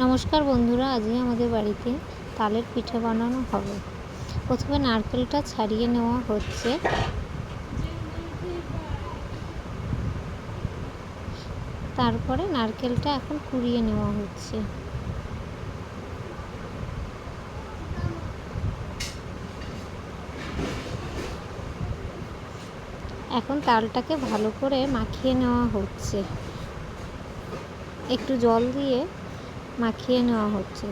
নমস্কার বন্ধুরা, আজকে আমাদের বাড়িতে তালের পিঠে বানানো হবে। প্রথমে নারকেলটা ছাড়িয়ে নেওয়া হচ্ছে। তারপরে নারকেলটা এখন কুড়িয়ে নেওয়া হচ্ছে। এখন তালটাকে ভালো করে মাখিয়ে নেওয়া হচ্ছে, একটু জল দিয়ে মাখিয়ে নেওয়া হচ্ছে।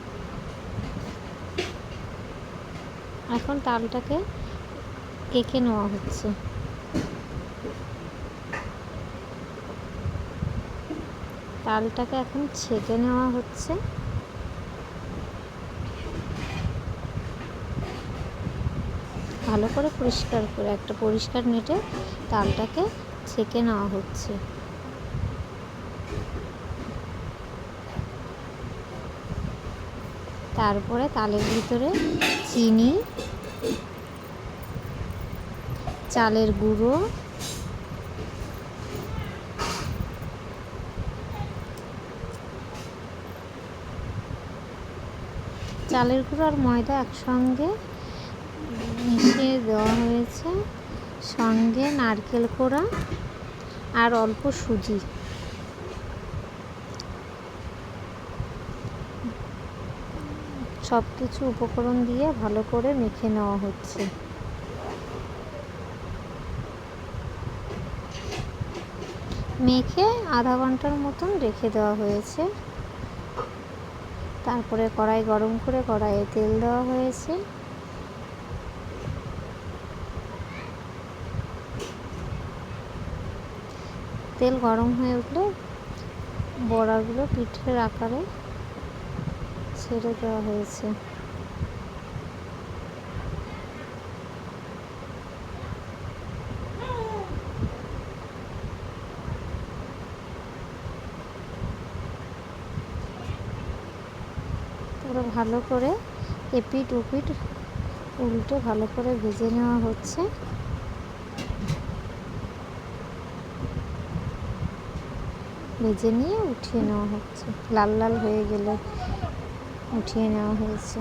এখন তালটাকে কেকে নেওয়া হচ্ছে। তালটাকে এখন ছেঁকে নেওয়া হচ্ছে। ভালো করে পরিষ্কার করে একটা পরিষ্কার নেটে তালটাকে ছেঁকে নেওয়া হচ্ছে। তারপরে তালের ভিতরে চিনি, চালের গুঁড়ো, চালের গুঁড়ো আর ময়দা একসঙ্গে মিশিয়ে দেওয়া হয়েছে, সঙ্গে নারকেল কোড়া আর অল্প সুজি। সব কিছু উপকরণ দিয়ে ভালো করে মেখে নেওয়া হচ্ছে। মেখে আধা ঘন্টার মতন রেখে দেওয়া হয়েছে। তারপরে কড়াই গরম করে কড়াইয়ে তেল দেওয়া হয়েছে। তেল গরম হয়ে উঠলে বড়াগুলো পিঠের আকারে ছেড়ে দেওয়া হয়েছে। তারপরে ভালো করে এপিঠ ওপিঠ উল্টে ভালো করে ভেজে নেওয়া হচ্ছে। ভেজে নিয়ে উঠিয়ে নেওয়া হচ্ছে। লাল লাল হয়ে গেলে উঠিয়ে নেওয়া হয়েছে।